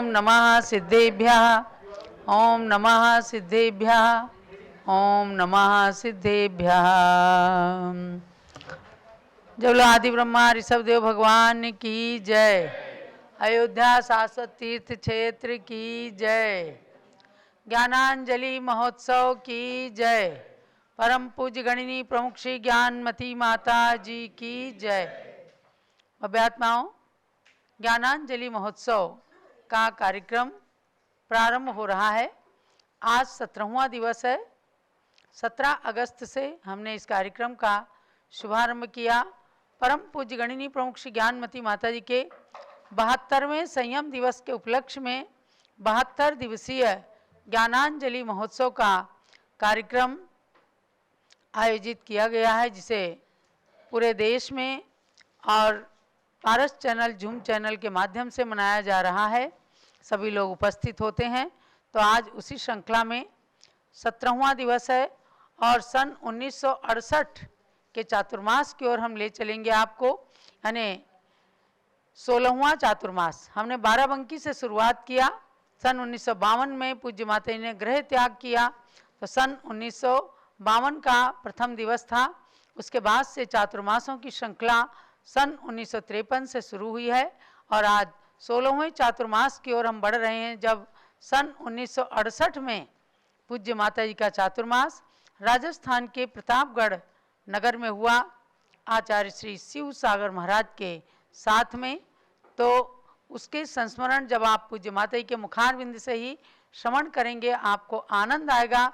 ओम नमः सिद्धेभ्यः, ओम नमः सिद्धेभ्यः, ओम नमः सिद्धेभ्यः। जय बोलो आदि ब्रह्मा ऋषभ देव भगवान की जय। अयोध्या शाश्वत तीर्थ क्षेत्र की जय। ज्ञानांजलि महोत्सव की जय। परम पूज्य गणिनी प्रमुख श्री ज्ञानमती माता जी की जय। अभ्यात्माओं, ज्ञानांजलि महोत्सव का कार्यक्रम प्रारंभ हो रहा है। आज 17वां दिवस है। 17 अगस्त से हमने इस कार्यक्रम का शुभारंभ किया। परम पूज्य गणिनी प्रमुख श्री ज्ञानमती माता जी के 72वें संयम दिवस के उपलक्ष्य में 72 दिवसीय ज्ञानांजलि महोत्सव का कार्यक्रम आयोजित किया गया है, जिसे पूरे देश में और पारस चैनल, जूम चैनल के माध्यम से मनाया जा रहा है। सभी लोग उपस्थित होते हैं। तो आज उसी श्रृंखला में 17वां दिवस है और सन 1968 के चातुर्मास की ओर हम ले चलेंगे आपको। यानी 16वां चातुर्मास हमने बाराबंकी से शुरुआत किया। सन 1952 में पूज्य माता जी ने गृह त्याग किया, तो सन 1952 का प्रथम दिवस था। उसके बाद से चातुर्मासों की श्रृंखला सन 1953 से शुरू हुई है और आज 16वें चातुर्मास की ओर हम बढ़ रहे हैं, जब सन 1968 में पूज्य माता जी का चातुर्मास राजस्थान के प्रतापगढ़ नगर में हुआ, आचार्य श्री शिव सागर महाराज के साथ में। तो उसके संस्मरण जब आप पूज्य माता जी के मुखारविंद से ही श्रवण करेंगे, आपको आनंद आएगा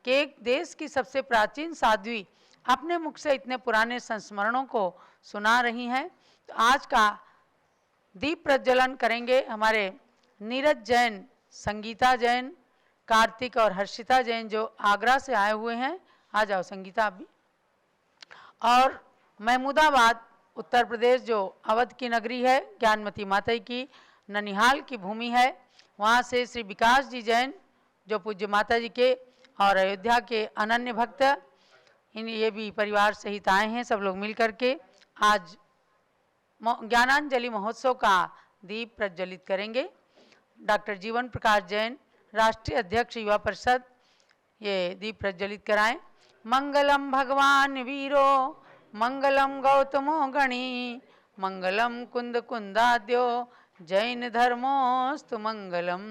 कि एक देश की सबसे प्राचीन साध्वी अपने मुख से इतने पुराने संस्मरणों को सुना रही हैं। तो आज का दीप प्रज्वलन करेंगे हमारे नीरज जैन, संगीता जैन, कार्तिक और हर्षिता जैन जो आगरा से आए हुए हैं। आ जाओ संगीता आप भी। और महमूदाबाद उत्तर प्रदेश जो अवध की नगरी है, ज्ञानमती माता की ननिहाल की भूमि है, वहाँ से श्री विकास जी जैन जो पूज्य माता जी के और अयोध्या के अनन्य भक्त, ये भी परिवार सहित आए हैं। सब लोग मिल करके आज ज्ञानांजलि महोत्सव का दीप प्रज्वलित करेंगे। डॉक्टर जीवन प्रकाश जैन, राष्ट्रीय अध्यक्ष युवा परिषद, ये दीप प्रज्वलित कराएं। मंगलम भगवान वीरो, मंगलम गौतमो गणी, मंगलम कुंद कुंदाद्यो, जैन धर्मोस्तु मंगलम।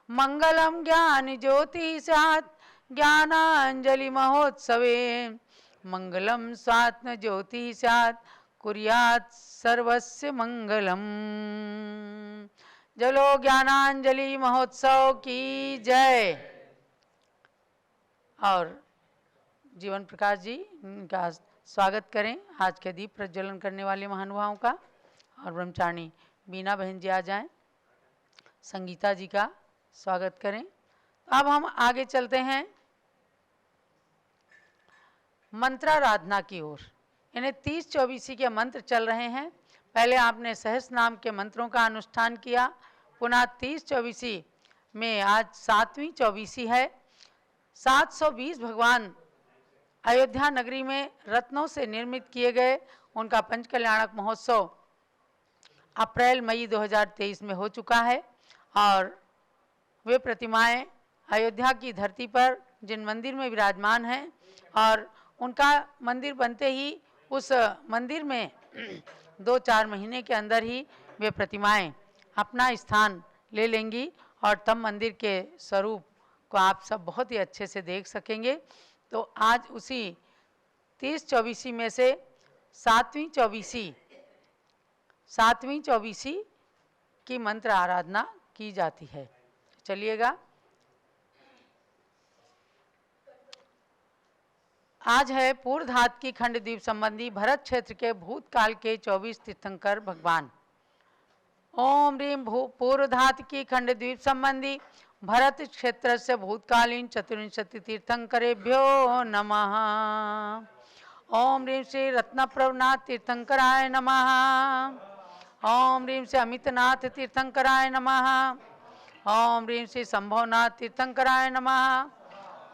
मंगलम ज्ञान ज्योति सात ज्ञानांजलि महोत्सवे, मंगलम स्वात्म ज्योति सात कुर्यात् सर्वस्य मंगलम। जलो ज्ञानांजलि महोत्सव की जय। और जीवन प्रकाश जी का स्वागत करें आज के दीप प्रज्वलन करने वाले महानुभावों का। और ब्रह्मचारिणी बीना बहन जी आ जाएं, संगीता जी का स्वागत करें। अब हम आगे चलते हैं मंत्राराधना की ओर। इन्हें 30-24 के मंत्र चल रहे हैं। पहले आपने सहस्र नाम के मंत्रों का अनुष्ठान किया, पुनः 30-24 में आज 7वीं 24 है। 720 भगवान अयोध्या नगरी में रत्नों से निर्मित किए गए, उनका पंचकल्याणक महोत्सव अप्रैल मई 2023 में हो चुका है। और वे प्रतिमाएं अयोध्या की धरती पर जिन मंदिर में विराजमान हैं, और उनका मंदिर बनते ही उस मंदिर में 2-4 महीने के अंदर ही वे प्रतिमाएं अपना स्थान ले लेंगी और तब मंदिर के स्वरूप को आप सब बहुत ही अच्छे से देख सकेंगे। तो आज उसी 30-24 में से 7वीं 24 की मंत्र आराधना की जाती है। चलिएगा, आज है पूर्वधात की खंडद्वीप संबंधी भरत क्षेत्र के भूतकाल के 24 तीर्थंकर भगवान। ओम ह्रीम पूर्वधात की खंडद्वीप संबंधी भरत क्षेत्र से भूतकालीन 24 तीर्थंकरेभ्यो नमः। ओम ह्रीम श्री रत्नप्रभनाथ तीर्थंकराय नमः। ओम ह्रीम श्री अमितनाथ तीर्थंकराय नमः। ओम ह्रीम श्री संभवनाथ तीर्थंकराय नमः।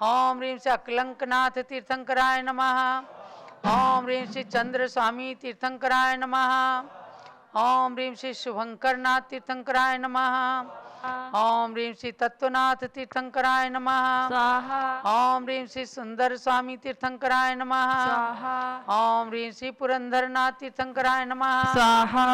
ओम ह्रीम श्री अकलंकनाथ तीर्थंकराय नमः। ओम ह्रीम श्री चंद्र स्वामी तीर्थंकराय नमः। ओम ह्रीम श्री शुभंकरनाथ तीर्थंकराय नमः। ओम ह्रीं श्री तत्वनाथ तीर्थंकराय नमः स्वाहा ओम ह्रीं श्री सुंदर स्वामी तीर्थंकराय नमः स्वाहा ओम ह्रीं श्री पुरंदरनाथ तीर्थंकराय नमः स्वाहा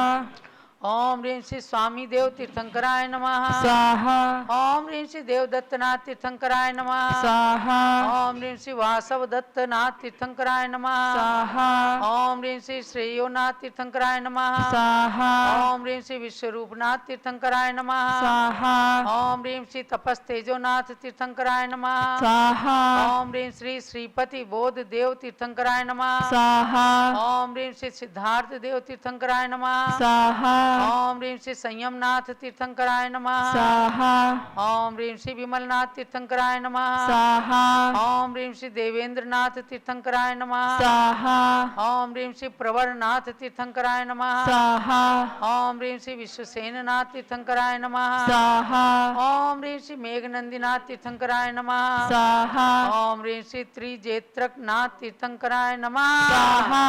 ओम ह्रीं श्री स्वामी देव तीर्थंकराय नमः स्वाहा ओम ह्रीं श्री देवदत्तनाथ तीर्थंकराय नमः स्वाहा ओम ह्रीं श्री वासव दत्तनाथ तीर्थंकराय नमः स्वाहा ओम ह्रीं श्री श्रेयोनाथ तीर्थंकराय नमः स्वाहा ओम ह्रीं श्री विश्वरूपनाथ तीर्थंकराय नमः स्वाहा ओम ह्रीं श्री तपस्तेजोनाथ तीर्थंकराय नमः स्वाहा ओम ह्रीं श्री श्रीपति बोध देव तीर्थंकराय नमः स्वाहा ओम ह्रीं श्री सिद्धार्थ देव तीर्थंकराय नमः स्वाहा ओम ह्रीं श्री संयमनाथ तीर्थंकराय नमः स्वाहा ओम ह्रीं श्री विमलनाथ तीर्थंकराय नमः स्वाहा ओम ह्रीं श्री देवेंद्रनाथ तीर्थंकराय नमः स्वाहा ओम ह्रीं श्री प्रवरनाथ तीर्थंकराय नमः स्वाहा ओम ह्रीं श्री विश्वसेननाथ तीर्थंकराय नमः स्वाहा ओम ह्रीं श्री मेघनंदीनाथ तीर्थंकराय नमः स्वाहा ओम ह्रीं श्री त्रिजेत्रकनाथ तीर्थंकराय नमः स्वाहा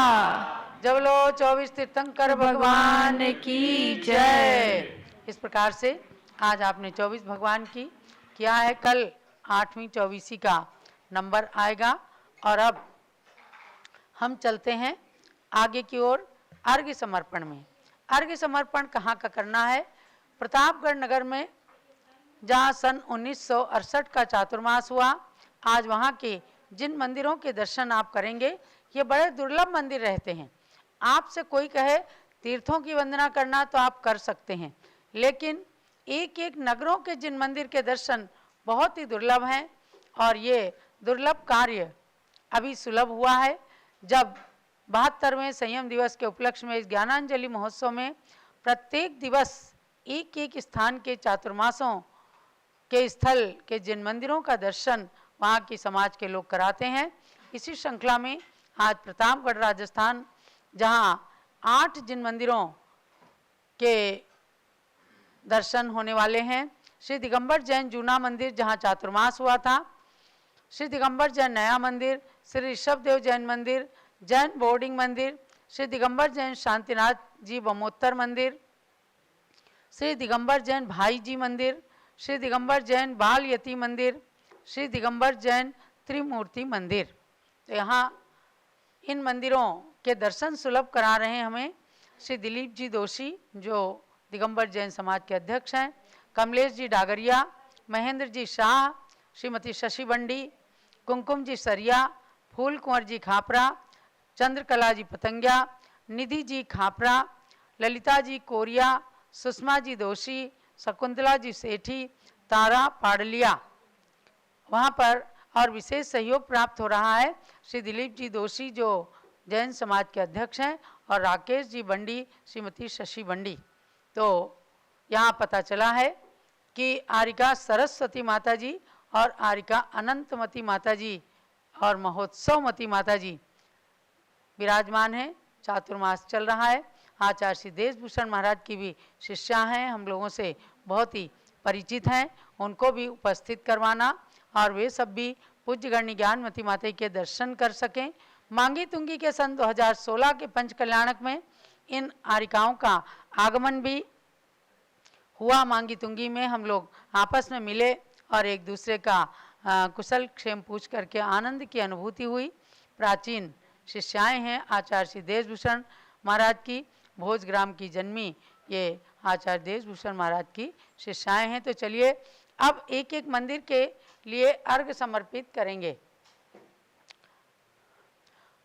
जब लो 24 तीर्थंकर भगवान की जय। इस प्रकार से आज आपने 24 भगवान की किया है। कल 8वीं 24वीं का नंबर आएगा। और अब हम चलते हैं आगे की ओर अर्घ्य समर्पण में। अर्घ्य समर्पण कहाँ का करना है? प्रतापगढ़ नगर में, जहाँ सन 1968 का चातुर्मास हुआ। आज वहाँ के जिन मंदिरों के दर्शन आप करेंगे, ये बड़े दुर्लभ मंदिर रहते हैं। आपसे कोई कहे तीर्थों की वंदना करना तो आप कर सकते हैं, लेकिन एक एक नगरों के जिन मंदिर के दर्शन बहुत ही दुर्लभ हैं। और ये दुर्लभ कार्य अभी सुलभ हुआ है, जब 72वें संयम दिवस के उपलक्ष्य में इस ज्ञानांजलि महोत्सव में प्रत्येक दिवस एक एक स्थान के चातुर्मासों के स्थल के जिन मंदिरों का दर्शन वहाँ की समाज के लोग कराते हैं। इसी श्रृंखला में आज प्रतापगढ़ राजस्थान, जहाँ 8 जिन मंदिरों के दर्शन होने वाले हैं। श्री दिगंबर जैन जूना मंदिर, जहाँ चातुर्मास हुआ था। श्री दिगंबर जैन नया मंदिर, श्री ऋषभदेव जैन मंदिर, जैन बोर्डिंग मंदिर, श्री दिगंबर जैन शांतिनाथ जी बमोत्तर मंदिर, श्री दिगंबर जैन भाई जी मंदिर, श्री दिगंबर जैन बाल यती मंदिर, श्री दिगंबर जैन त्रिमूर्ति मंदिर। तो यहाँ इन मंदिरों के दर्शन सुलभ करा रहे हैं हमें श्री दिलीप जी दोषी, जो दिगंबर जैन समाज के अध्यक्ष हैं, कमलेश जी डागरिया, महेंद्र जी शाह, श्रीमती शशि बंडी, कुमकुम जी सरिया, फूल कुंवर जी खापरा, चंद्रकला जी पतंगिया, निधि जी खापरा, ललिता जी कोरिया, सुषमा जी दोषी, शकुंतला जी सेठी, तारा पाडलिया। वहाँ पर और विशेष सहयोग प्राप्त हो रहा है श्री दिलीप जी दोषी, जो जैन समाज के अध्यक्ष हैं, और राकेश जी बंडी, श्रीमती शशि बंडी। तो यहाँ पता चला है कि आरिका सरस्वती माता जी और आरिका अनंतमती माता जी और महोत्सवमती माता जी विराजमान हैं। चातुर्मास चल रहा है। आचार्य श्री देशभूषण महाराज की भी शिष्या हैं, हम लोगों से बहुत ही परिचित हैं, उनको भी उपस्थित करवाना और वे सब भी पूज्य गण्य ज्ञानमती माता के दर्शन कर सकें। मांगी तुंगी के सन 2016 के पंच कल्याणक में इन आरिकाओं का आगमन भी हुआ। मांगी तुंगी में हम लोग आपस में मिले और एक दूसरे का कुशल क्षेम पूछ करके आनंद की अनुभूति हुई। प्राचीन शिष्याएं हैं आचार्य श्री देशभूषण महाराज की, भोजग्राम की जन्मी ये आचार्य देशभूषण महाराज की शिष्याएं हैं। तो चलिए अब एक एक मंदिर के लिए अर्घ्य समर्पित करेंगे।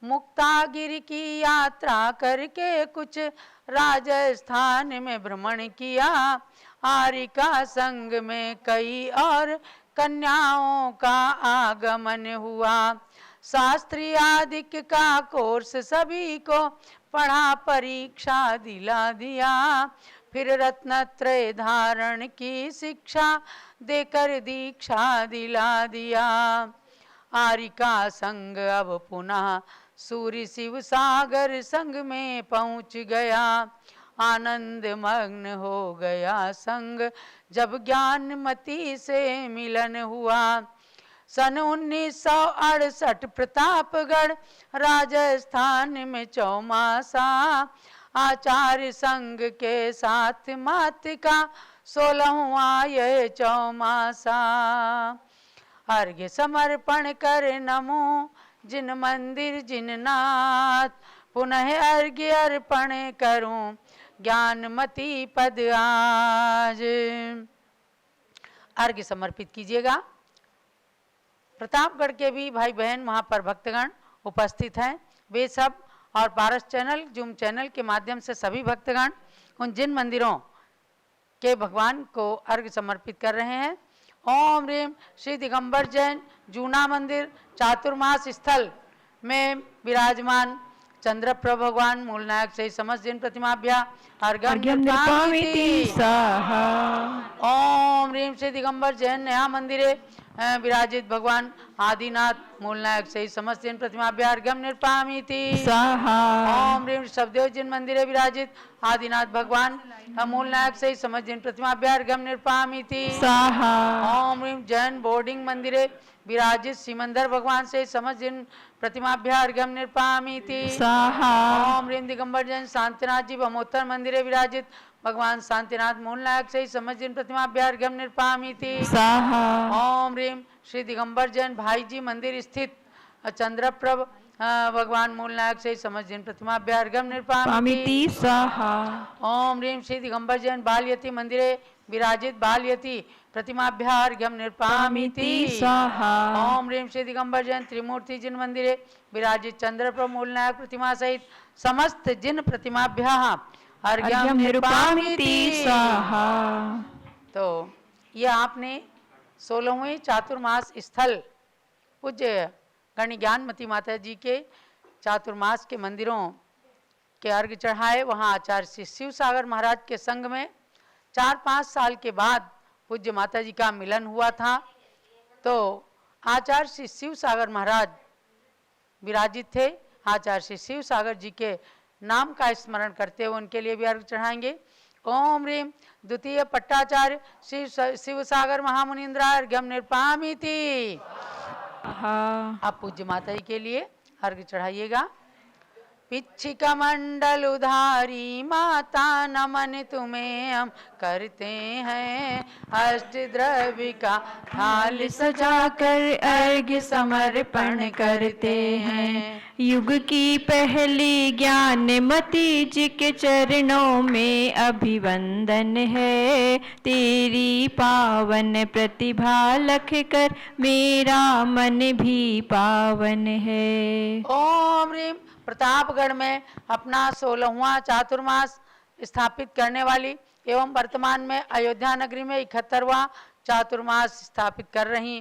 मुक्तागिरी की यात्रा करके कुछ राजस्थान में भ्रमण किया, आरिका संग में कई और कन्याओं का आगमन हुआ। शास्त्री आदिक का कोर्स सभी को पढ़ा, परीक्षा दिला दिया, फिर रत्नत्रय धारण की शिक्षा देकर दीक्षा दिला दिया। आरिका संग अब पुनः सूर्य शिव सागर संग में पहुँच गया, आनंद मग्न हो गया संग जब ज्ञानमती से मिलन हुआ। सन 1968 प्रतापगढ़ राजस्थान में चौमासा, आचार्य संघ के साथ मात का 16वां यह चौमासा। अर्घ्य समर्पण कर नमो जिन मंदिर जिन नाथ, पुनः अर्घ्य अर्पण करूं ज्ञानमती पद आज। अर्घ्य समर्पित कीजिएगा। प्रतापगढ़ के भी भाई बहन वहाँ पर भक्तगण उपस्थित हैं, वे सब और पारस चैनल जूम चैनल के माध्यम से सभी भक्तगण उन जिन मंदिरों के भगवान को अर्घ्य समर्पित कर रहे हैं। ओम ह्रीम श्री दिगंबर जैन जूना मंदिर चातुर्मास स्थल में विराजमान चंद्रप्रभ भगवान मूलनायक से समस्त जिन प्रतिमाभ्या अर्घ्यम निर्पामिति स्वाहा। ओम ह्रीम श्री दिगंबर जैन नया मंदिरे विराजित भगवान आदिनाथ मूलनायक से समस्त जिन प्रतिमाभ्या अर्घ्यम निर्पामिति स्वाहा। ओम ह्रीम शब्देव जिन मंदिरे विराजित आदिनाथ भगवान मूलनायक से समस्त जिन प्रतिमाभ्या अर्घ्यम निर्पामिति स्वाहा। ओम ह्रीम जैन बोर्डिंग मंदिरे विराजित सिमंदर भगवान से समस्त जिन प्रतिमाभ्या अर्घ्यम निर्पामिति स्वाहा। ओम ह्रीम दिगंबर जैन शांतिनाथ जी ब्रह्मोत्तर मंदिरे विराजित भगवान शांतिनाथ मूलनायक से समस्त जिन प्रतिमाभ्या अर्घ्यम निर्पामिति स्वाहा। ओम ह्रीम श्री दिगंबर जैन भाई जी मंदिर स्थित चंद्रप्रभ भगवान मूलनायक से समस्त जिन प्रतिमाभ्या अर्घ्यम निर्पामिति स्वाहा। ओम ह्रीम श्री दिगंबर जैन बालयती मंदिरे विराजित बालयती प्रतिमाभ्या अर्घ्यम निर्पामिति स्वाहा। ओम ह्रीम श्री दिगंबर जैन त्रिमूर्ति जिन मंदिरे विराजित चंद्रप्रभ मूलनायक प्रतिमा सहित समस्त जिन प्रतिमाभ्या अर्घ्यम निर्पामिति स्वाहा। तो ये आपने 16वें चातुर्मास स्थल पूज्य गणि ज्ञानमती माता जी के चातुर्मास के मंदिरों के अर्घ चढ़ाए। वहाँ आचार्य श्री शिव सागर महाराज के संग में 4-5 साल के बाद पूज्य माता जी का मिलन हुआ था। तो आचार्य श्री शिव सागर महाराज विराजित थे। आचार्य श्री शिव सागर जी के नाम का स्मरण करते हुए उनके लिए भी अर्घ चढ़ाएंगे। ओम ह्रीम द्वितीय पट्टाचार्य श्री शिव सागर महामुनिंद्र अर्घ्यम निर्पामिति। आप पूज्य माता जी के लिए अर्घ चढ़ाइएगा। पिच्छिका मंडल उधारी माता नमन तुम्हें हम करते हैं, अष्ट द्रव्य का थाल सजाकर अर्घ्य समर्पण करते हैं। युग की पहली ज्ञानमती जी के चरणों में अभिवंदन है, तेरी पावन प्रतिभा लख कर मेरा मन भी पावन है। ओम ह्रीम प्रतापगढ़ में अपना 16वां चातुर्मास स्थापित करने वाली एवं वर्तमान में अयोध्या नगरी में 71वां चातुर्मास स्थापित कर रही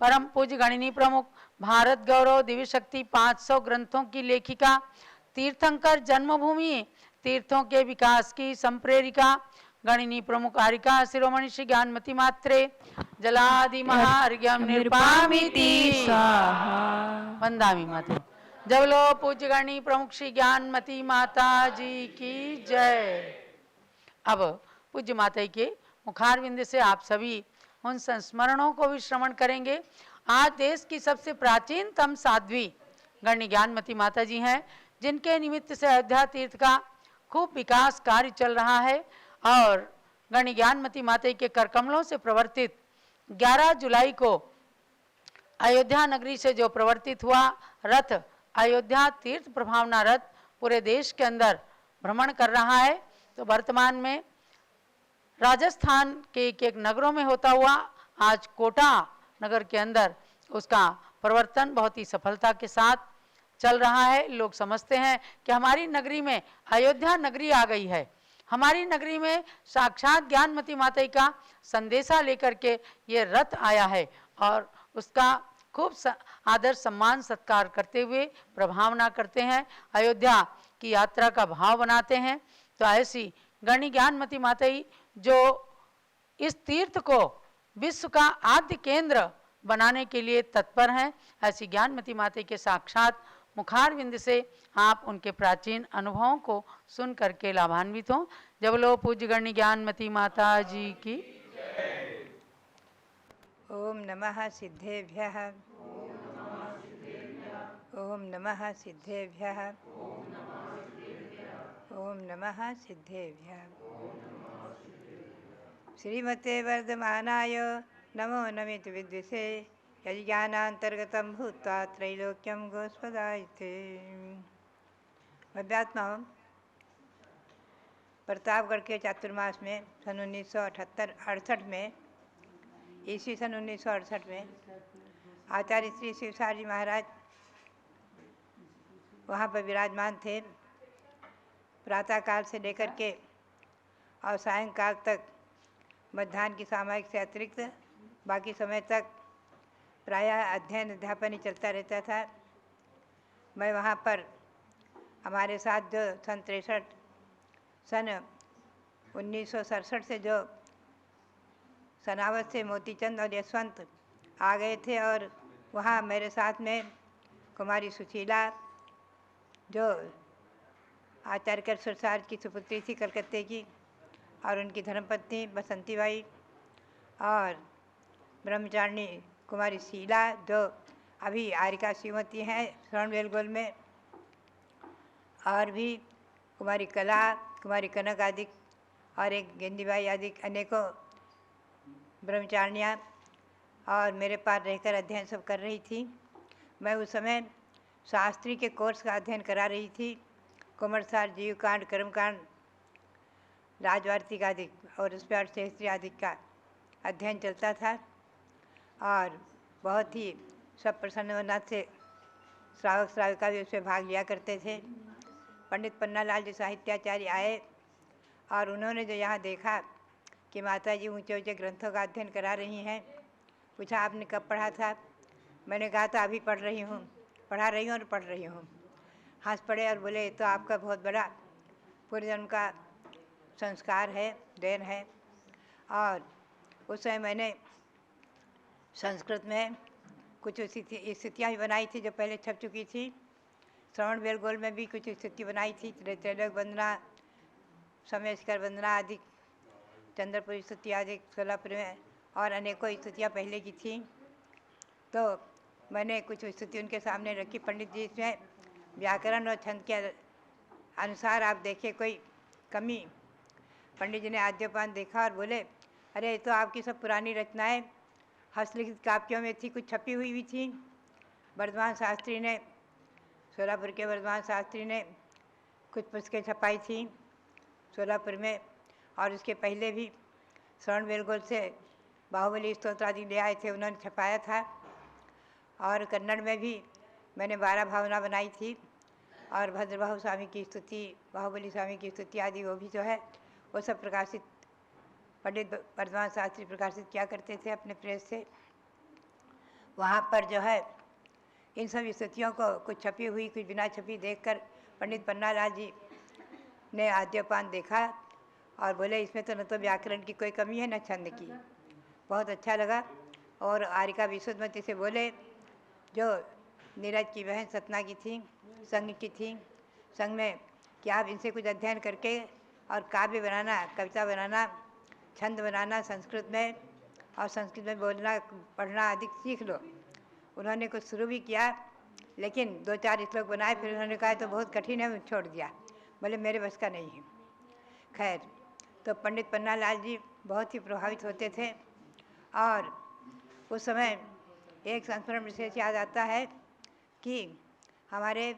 परम पूज्य गणिनी प्रमुख भारत गौरव दिव्य शक्ति 500 ग्रंथों की लेखिका, तीर्थंकर जन्मभूमि तीर्थों के विकास की संप्रेरिका गणिनी प्रमुख आरिका शिरोमणि श्री ज्ञानमती मात्रे जलादि महार्घ्यम निर्पामिति स्वाहा। वंदामि माते। जब लो पूज्य गणिनी प्रमुख श्री ज्ञानमती माता जी की जय। अब पूज्य माता के मुखारविंद से आप सभी उन संस्मरणों को भी श्रवण करेंगे। आज देश की सबसे प्राचीनतम साध्वी गणिनी ज्ञानमती माता जी हैं, जिनके निमित्त से अयोध्या तीर्थ का खूब विकास कार्य चल रहा है। और गणिनी ज्ञानमती माता के करकमलों से प्रवर्तित 11 जुलाई को अयोध्या नगरी से जो प्रवर्तित हुआ रथ अयोध्या तीर्थ प्रभावना रथ पूरे देश के अंदर भ्रमण कर रहा है। तो वर्तमान में राजस्थान के एक नगरों में होता हुआ आज कोटा नगर के अंदर उसका प्रवर्तन बहुत ही सफलता के साथ चल रहा है। लोग समझते हैं कि हमारी नगरी में अयोध्या नगरी आ गई है, हमारी नगरी में साक्षात ज्ञानमती माता का संदेशा लेकर के ये रथ आया है और उसका खूब आदर सम्मान सत्कार करते हुए प्रभावना करते हैं, अयोध्या की यात्रा का भाव बनाते हैं। तो ऐसी गणिनी ज्ञानमती माता जो इस तीर्थ को विश्व का आद्य केंद्र बनाने के लिए तत्पर हैं, ऐसी ज्ञानमती माता के साक्षात मुखारविंद से आप उनके प्राचीन अनुभवों को सुन करके लाभान्वित हों। जब लो पूज्य गणिनी ज्ञानमती माता जी की। ओम नमः सिद्धेभ्यः। ओम नमः सिद्धेभ्यः। ओम नमः सिद्धेभ्यः। श्रीमते वर्धमानाय नमो नमित विद्विषे यज्ञानांतर्गतम भूत्वा त्रैलोक्यम गोस्पदायते। अध्यात्म प्रतापगढ़ के चातुर्मास में सन 1968 में, ईस्वी सन 1968 में आचार्य श्री शिवसार जी महाराज वहाँ पर विराजमान थे। प्रातःकाल से लेकर के और सायंकाल तक मध्याह्न की सामयिक से अतिरिक्त बाकी समय तक प्रायः अध्ययन अध्यापन ही चलता रहता था। मैं वहाँ पर हमारे साथ जो सन 1967 से जो सनावत से मोतीचंद और यशवंत आ गए थे, और वहाँ मेरे साथ में कुमारी सुशीला जो आचार्य कर सार की सुपुत्री थी कलकत्ते की, और उनकी धर्मपत्नी बसंती बाई, और ब्रह्मचारिणी कुमारी शीला जो अभी आरिका श्रीमती हैं श्रवणबेलगोल में, और भी कुमारी कला, कुमारी कनक आदि, और एक गेंदीबाई आदि अनेकों ब्रह्मचारिणियाँ और मेरे पास रहकर अध्ययन सब कर रही थी। मैं उस समय शास्त्री के कोर्स का अध्ययन करा रही थी। कुमारसार, जीवकांड, कर्मकांड, राजवार्तिक आदि और उस पर शास्त्री आदि का अध्ययन चलता था, और बहुत ही सब प्रसन्न से श्रावक श्राविका भी उसमें भाग लिया करते थे। पंडित पन्नालाल जी साहित्याचार्य आए, और उन्होंने जो यहाँ देखा कि माता जी ऊंचे ऊंचे ग्रंथों का अध्ययन करा रही हैं, पूछा आपने कब पढ़ा था? मैंने कहा था अभी पढ़ रही हूँ और पढ़ रही हूँ। हंस पड़े और बोले तो आपका बहुत बड़ा पूर्वजन्म का संस्कार है, देन है। और उस समय मैंने संस्कृत में कुछ स्थितियाँ भी बनाई थी जो पहले छप चुकी थी। श्रवणबेलगोल में भी कुछ स्थिति बनाई थी, त्रैलोक वंदना, समेशकर वंदना आदि, चंद्रपुर स्तुति आदि सोलापुर में, और अनेकों स्थितियाँ पहले की थी। तो मैंने कुछ स्थिति उनके सामने रखी। पंडित जी इसमें व्याकरण और छंद के अनुसार आप देखिए कोई कमी। पंडित जी ने आद्योपान देखा और बोले अरे ये तो आपकी सब पुरानी रचनाएं हस्तलिखित काव्यों में थी, कुछ छपी हुई भी थी। वर्धमान शास्त्री ने, सोलापुर के वर्धमान शास्त्री ने कुछ पुस्तकें छपाई थी सोलापुर में, और उसके पहले भी श्रवणबेलगोल से बाहुबली स्तोत्र आदि ले आए थे, उन्होंने छपाया था। और कन्नड़ में भी मैंने 12 भावना बनाई थी, और भद्रबाहु स्वामी की स्तुति, बाहुबली स्वामी की स्तुति आदि वो भी जो है वो सब प्रकाशित पंडित वर्धमान शास्त्री प्रकाशित किया करते थे अपने प्रेस से। वहाँ पर जो है इन सब स्तुतियों को कुछ छपी हुई कुछ बिना छपी देखकर पंडित पन्नालाल जी ने आद्योपान देखा और बोले इसमें तो न तो व्याकरण की कोई कमी है न छंद की। बहुत अच्छा लगा। और आरिका विशुद्धमती से बोले जो नीरज की बहन सतना की थी, संघ की थी, संघ में कि आप इनसे कुछ अध्ययन करके और काव्य बनाना, कविता बनाना, छंद बनाना संस्कृत में, और संस्कृत में बोलना पढ़ना आदि सीख लो। उन्होंने कुछ शुरू भी किया, लेकिन 2-4 श्लोक बनाए, फिर उन्होंने कहा तो बहुत कठिन है, छोड़ दिया। बोले मेरे बस का नहीं है। खैर, तो पंडित पन्नालाल जी बहुत ही प्रभावित होते थे। और उस समय एक संस्मरण विशेष याद आता है कि हमारे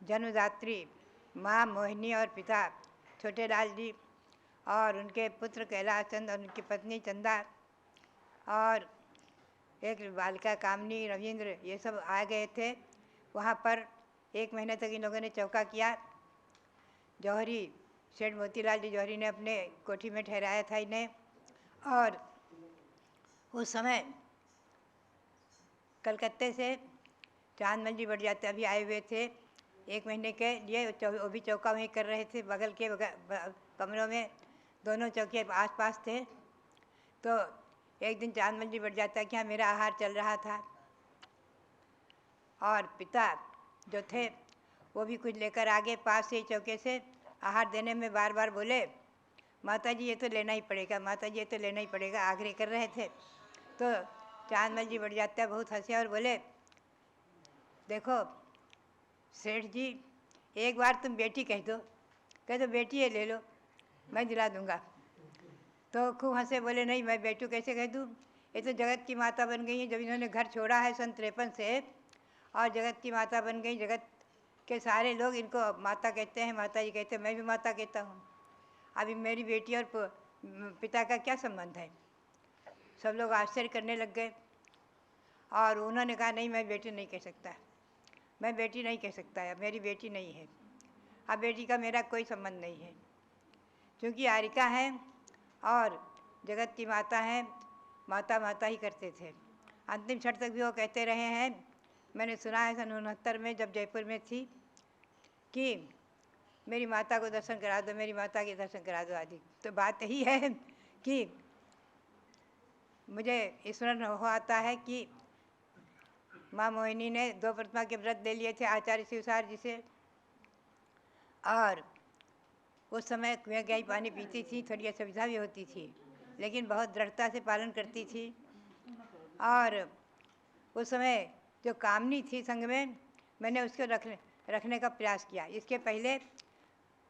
जन्मदात्री माँ मोहिनी और पिता छोटेलाल जी और उनके पुत्र कैलाश चंद और उनकी पत्नी चंदा और एक बालिका कामनी, रविंद्र, ये सब आ गए थे। वहाँ पर 1 महीने तक इन लोगों ने चौका किया। जौहरी सेठ मोतीलाल जी जौहरी ने अपने कोठी में ठहराया था इन्हें। और उस समय कलकत्ते से चांदमल जी बड़जात्या भी आए हुए थे 1 महीने के लिए। वो भी चौका वहीं कर रहे थे, बगल के कमरों में, दोनों चौके आस पास थे। तो एक दिन चांदमल जी बड़जात्या के यहाँ मेरा आहार चल रहा था, और पिता जो थे वो भी कुछ लेकर आगे पास से चौके से आहार देने में बार बार बोले माता जी ये तो लेना ही पड़ेगा, माता जी ये तो लेना ही पड़ेगा, आग्रह कर रहे थे। तो चांदमल जी बड़जात्या बहुत हंसे और बोले देखो सेठ जी, एक बार तुम बेटी कह दो, बेटी ये ले लो, मैं दिला दूंगा। तो खूब हंसे, बोले नहीं मैं बेटू कैसे कह दूँ, ये तो जगत की माता बन गई है। जब इन्होंने घर छोड़ा है सन 53 से और जगत की माता बन गई, जगत के सारे लोग इनको माता कहते हैं, माता जी कहते हैं, मैं भी माता कहता हूँ। अभी मेरी बेटी और पिता का क्या संबंध है? सब लोग आश्चर्य करने लग गए और उन्होंने कहा नहीं मैं बेटी नहीं कह सकता, मैं बेटी नहीं कह सकता, अब मेरी बेटी नहीं है, अब बेटी का मेरा कोई संबंध नहीं है, क्योंकि आरिका है और जगत की माता है, माता माता ही करते थे। अंतिम क्षण तक भी वो कहते रहे हैं। मैंने सुना है सन 69 में जब जयपुर में थी कि मेरी माता को दर्शन करा दो, मेरी माता के दर्शन करा दो आदि। तो बात यही है कि मुझे स्मरण हो आता है कि माँ मोहिनी ने 2 प्रतिमा के व्रत ले लिए थे आचार्य शिवसार जी से, और उस समय कुएं का ही पानी पीती थी, थोड़ी असुविधा भी होती थी, लेकिन बहुत दृढ़ता से पालन करती थी। और उस समय जो कामनी थी संग में, मैंने उसको रखने का प्रयास किया। इसके पहले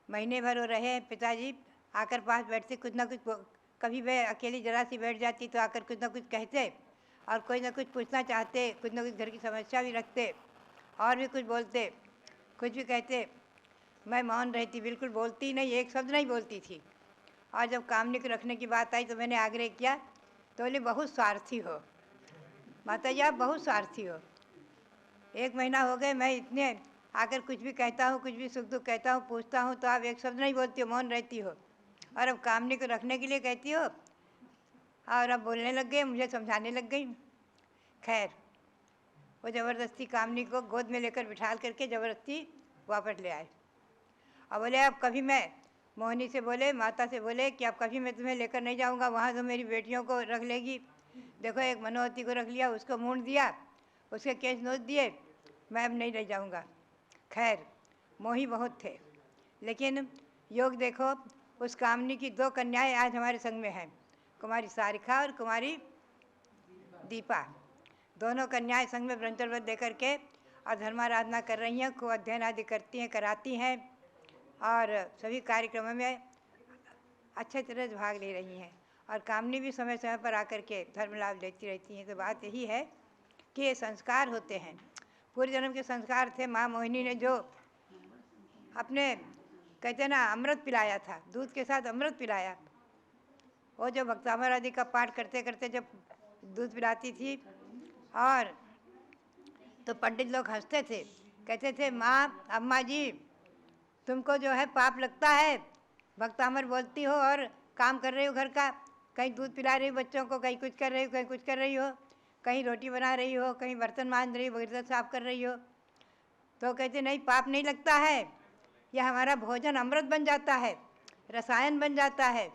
महीने भर वो रहे, पिताजी आकर पास बैठते, कुछ ना कुछ, कभी वह अकेली जरा सी बैठ जाती तो आकर कुछ ना कुछ कहते और कोई ना कुछ पूछना चाहते, कुछ ना कुछ घर की समस्या भी रखते और भी कुछ बोलते, कुछ भी कहते। मैं मौन रहती, बिल्कुल बोलती नहीं, एक शब्द नहीं बोलती थी। और जब कामनी को रखने की बात आई तो मैंने आग्रह किया, तो बोले बहुत स्वार्थी हो माता जी, आप बहुत स्वार्थी हो। 1 महीना हो गए मैं इतने आकर कुछ भी कहता हूँ, कुछ भी सुख दुख कहता हूँ, पूछता हूँ, तो आप एक शब्द नहीं बोलती हो, मौन रहती हो, और अब कामनी को रखने के लिए कहती हो और अब बोलने लग गए, मुझे समझाने लग गई। खैर वो ज़बरदस्ती कामनी को गोद में लेकर बिठा करके ज़बरदस्ती वापस ले आए और बोले अब कभी मैं मोहिनी से बोले, माता से बोले कि अब कभी मैं तुम्हें लेकर नहीं जाऊंगा, वहाँ तो मेरी बेटियों को रख लेगी। देखो एक मनोवती को रख लिया, उसको मूंड दिया, उसके केस नोच दिए, मैं अब नहीं ले जाऊंगा। खैर मोही बहुत थे, लेकिन योग देखो, उस कामनी की 2 कन्याएं आज हमारे संग में हैं, कुमारी सारिका और कुमारी दीपा। दोनों कन्याएं संग में ब्रह्मचर्य व्रत दे करके और धर्माराधना कर रही हैं, खूब अध्ययन आदि करती हैं, कराती हैं और सभी कार्यक्रमों में अच्छे तरह से भाग ले रही हैं। और कामनी भी समय समय पर आकर के धर्म लाभ लेती रहती हैं। तो बात यही है कि ये संस्कार होते हैं, पूर्व जन्म के संस्कार थे। माँ मोहिनी ने जो अपने कहते ना अमृत पिलाया था, दूध के साथ अमृत पिलाया, वो जो भक्तामर आदि का पाठ करते करते जब दूध पिलाती थी और तो पंडित लोग हंसते थे, कहते थे माँ अम्मा जी तुमको जो है पाप लगता है, भक्तामर बोलती हो और काम कर रही हो घर का, कहीं दूध पिला रही हो बच्चों को, कहीं कुछ कर रही हो, कहीं कुछ कर रही हो, कहीं रोटी बना रही हो, कहीं बर्तन मांज रही हो, बर्तन साफ कर रही हो। तो कहते नहीं पाप नहीं लगता है, यह हमारा भोजन अमृत बन जाता है, रसायन बन जाता है।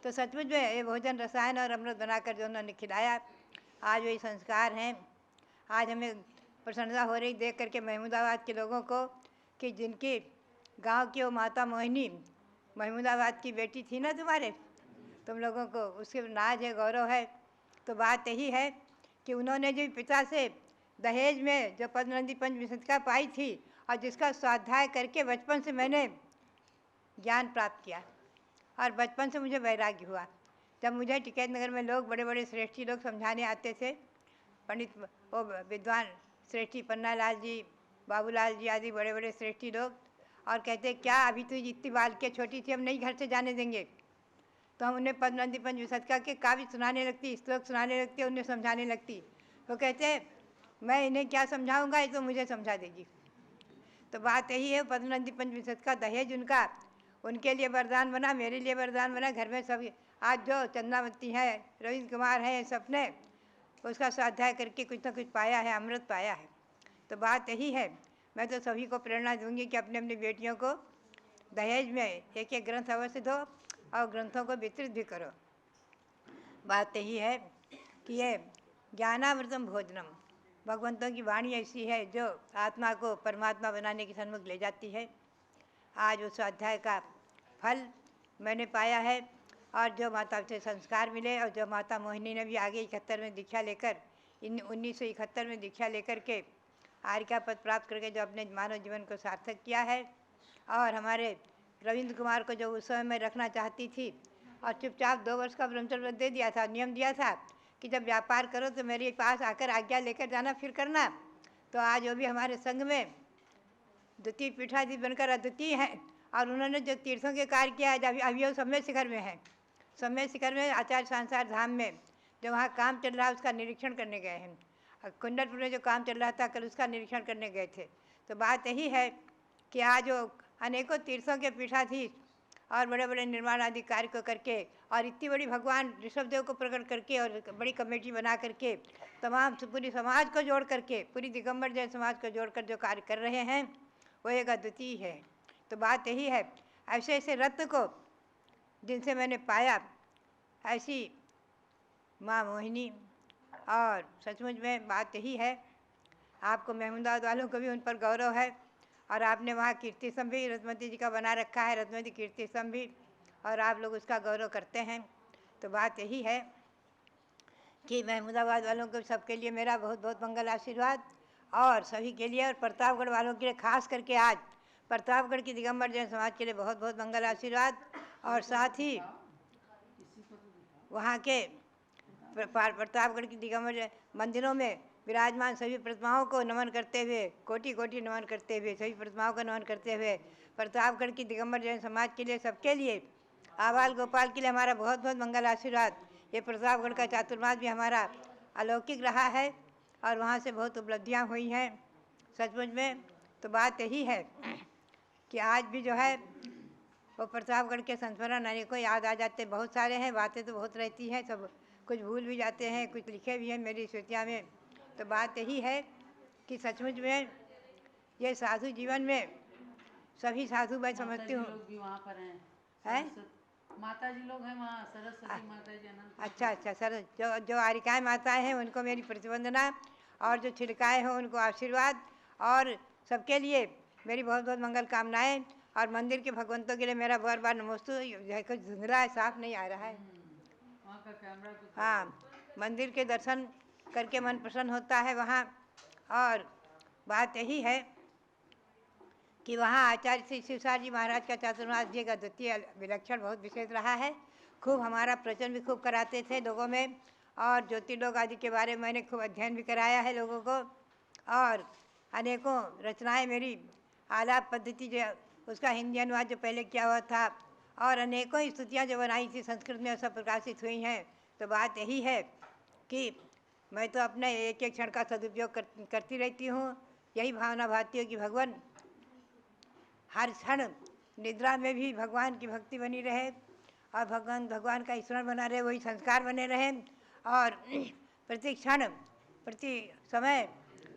तो सचमुच में ये भोजन रसायन और अमृत बनाकर जो उन्होंने खिलाया, आज वही संस्कार हैं। आज हमें प्रसन्नता हो रही देख करके महमूदाबाद के लोगों को कि जिनकी गांव की वो माता मोहिनी महमूदाबाद की बेटी थी ना तुम्हारे, तुम लोगों को उसके नाज है, गौरव है। तो बात यही है कि उन्होंने जो पिता से दहेज में जो पद्मनंदी पंचविंशतिका पाई थी और जिसका स्वाध्याय करके बचपन से मैंने ज्ञान प्राप्त किया और बचपन से मुझे वैराग्य हुआ। जब मुझे टिकैत नगर में लोग बड़े बड़े श्रेष्ठी लोग समझाने आते थे, पंडित वो विद्वान श्रेष्ठी पन्नालाल जी, बाबूलाल जी आदि बड़े बड़े श्रेष्ठी लोग, और कहते क्या अभी तो इतनी बालके छोटी थी, हम नहीं घर से जाने देंगे। तो हम उन्हें पद्मनंदी पंचविंशतिका के काव्य सुनाने लगती, श्लोक सुनाने लगती, उन्हें समझाने लगती। तो कहते मैं इन्हें क्या समझाऊंगा, ये तो मुझे समझा देगी। तो बात यही है, पद्मनंदी पंचविंशतिका दहेज उनका उनके लिए वरदान बना, मेरे लिए वरदान बना। घर में सभी आज जो चंद्रावती हैं, रविंद्र कुमार हैं, सबने उसका स्वाध्याय करके कुछ ना कुछ पाया है, अमृत पाया है। तो बात यही है, मैं तो सभी को प्रेरणा दूंगी कि अपने अपनी बेटियों को दहेज में एक एक ग्रंथ अवश्य दो और ग्रंथों को वितरित भी करो। बात यही है कि ये ज्ञानामृतम भोजनम, भगवंतों की वाणी ऐसी है जो आत्मा को परमात्मा बनाने के सन्मुख ले जाती है। आज उस अध्याय का फल मैंने पाया है और जो माता से संस्कार मिले और जो माता मोहिनी ने भी आगे 71 में दीक्षा लेकर 1971 में दीक्षा लेकर के आर्य पद प्राप्त करके जो अपने मानव जीवन को सार्थक किया है। और हमारे रविंद्र कुमार को जो उस समय मैं रखना चाहती थी और चुपचाप 2 वर्ष का ब्रह्मचर्य व्रत दे दिया था, नियम दिया था कि जब व्यापार करो तो मेरे पास आकर आज्ञा लेकर जाना, फिर करना। तो आज वो भी हमारे संघ में द्वितीय पीठाधीश बनकर अद्वितीय हैं और उन्होंने जो तीर्थों के कार्य किया है, अभी वो सम्य शिखर में है। सम्य शिखर में आचार्य संसार धाम में जो वहाँ काम चल रहा है उसका निरीक्षण करने गए हैं। कुंडलपुर में जो काम चल रहा था कल उसका निरीक्षण करने गए थे। तो बात यही है कि आज वो अनेकों तीर्थों के पीठाधीश और बड़े बड़े निर्माण आदि कार्य को करके और इतनी बड़ी भगवान ऋषभदेव को प्रकट करके और बड़ी कमेटी बना करके तमाम पूरी समाज को जोड़ करके, पूरी दिगंबर जैन समाज को जोड़कर जो कार्य कर रहे हैं वो एक अद्वितीय है। तो बात यही है, ऐसे ऐसे रत्न को जिनसे मैंने पाया, ऐसी माँ मोहिनी, और सचमुच में बात यही है, आपको महमूदाबाद वालों को भी उन पर गौरव है। और आपने वहाँ कीर्ति स्तंभ भी रत्नवती जी का बना रखा है, रत्नवती कीर्ति स्तंभ भी, और आप लोग उसका गौरव करते हैं। तो बात यही है कि महमूदाबाद वालों को सबके लिए मेरा बहुत बहुत मंगल आशीर्वाद, और सभी के लिए, और प्रतापगढ़ वालों के लिए खास करके आज प्रतापगढ़ की दिगंबर जैन समाज के लिए बहुत बहुत मंगल आशीर्वाद। और साथ ही वहाँ के प्रतापगढ़ की दिगंबर मंदिरों में विराजमान सभी प्रतिमाओं को नमन करते हुए, कोटि कोटि नमन करते हुए, सभी प्रतिमाओं को नमन करते हुए प्रतापगढ़ की दिगंबर जैन समाज के लिए, सबके लिए, आबाल गोपाल के लिए हमारा बहुत बहुत मंगल आशीर्वाद। ये प्रतापगढ़ का चातुर्मास भी हमारा अलौकिक रहा है और वहाँ से बहुत उपलब्धियाँ हुई हैं सचमुच में। तो बात यही है कि आज भी जो है वो प्रतापगढ़ के संस्मरण अनेकों याद आ जाते, बहुत सारे हैं, बातें तो बहुत रहती हैं, सब कुछ भूल भी जाते हैं, कुछ लिखे भी हैं मेरी स्मृतियाँ में। तो बात यही है कि सचमुच में ये साधु जीवन में सभी साधु मैं समझती हूँ। लोग भी वहाँ पर हैं, हैं? माता जी लोग हैं वहाँ, सरस्वती माता जी अनंत। अच्छा अच्छा सर, जो आरिकाएँ माताएँ हैं उनको मेरी प्रतिवंदना, और जो छिड़काएँ हैं उनको आशीर्वाद, और सबके लिए मेरी बहुत बहुत मंगल कामनाएँ। और मंदिर के भगवंतों के लिए मेरा बार बार नमोस्तु। कुछ धुंधला है, साफ नहीं आ रहा है वहाँ का कैमरा कुछ। हाँ, मंदिर के दर्शन करके मन प्रसन्न होता है वहाँ। और बात यही है कि वहाँ आचार्य श्री शिवसार जी महाराज का चातुर्मास जी का द्वितीय विलक्षण बहुत विशेष रहा है। खूब हमारा प्रवचन भी खूब कराते थे लोगों में, और ज्योतिर्लोक आदि के बारे में मैंने खूब अध्ययन भी कराया है लोगों को। और अनेकों रचनाएं मेरी आलाप पद्धति जो उसका हिंदी अनुवाद जो पहले किया हुआ था, और अनेकों ही स्तुतियाँ जो बनाई थी संस्कृत में सब प्रकाशित हुई हैं। तो बात यही है कि मैं तो अपने एक एक क्षण का सदुपयोग करती रहती हूँ। यही भावना भाती हो कि भगवान हर क्षण निद्रा में भी भगवान की भक्ति बनी रहे, और भगवान का स्मरण बना रहे, वही संस्कार बने रहे, और प्रति क्षण प्रति समय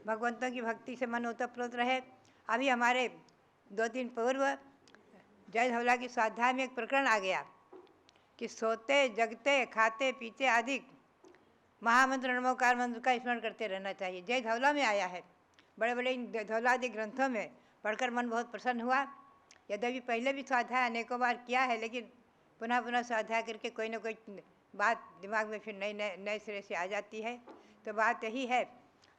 भगवंतों की भक्ति से मन ओतप्रोत रहे। अभी हमारे 2 दिन पूर्व जय धवला की स्वाध्याय में एक प्रकरण आ गया कि सोते जगते खाते पीते आदि महामंत्र नमोकार मंत्र का स्मरण करते रहना चाहिए। जय धवला में आया है, बड़े बड़े धवलादि ग्रंथों में पढ़कर मन बहुत प्रसन्न हुआ। यद्यपि पहले भी स्वाध्याय अनेकों बार किया है, लेकिन पुनः पुनः स्वाध्याय करके कोई ना कोई बात दिमाग में फिर नए सिरे से आ जाती है। तो बात यही है,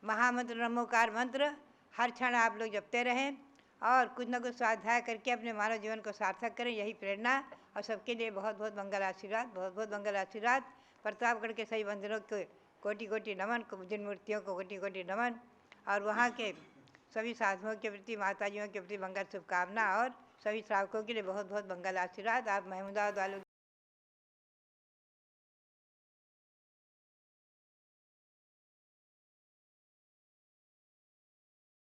महामंत्र नमोकार मंत्र हर क्षण आप लोग जपते रहें, और कुछ न कुछ स्वाध्याय करके अपने मानव जीवन को सार्थक करें, यही प्रेरणा। और सबके लिए बहुत बहुत मंगल आशीर्वाद, बहुत बहुत मंगल आशीर्वाद। प्रतापगढ़ के सभी मंदिरों को कोटि कोटि नमन, जिन मूर्तियों को कोटि कोटि नमन, और वहाँ के सभी साधुओं के प्रति, माताजियों के प्रति मंगल शुभकामना, और सभी श्रावकों के लिए बहुत बहुत मंगल आशीर्वाद। आप महमूदाबाद वालों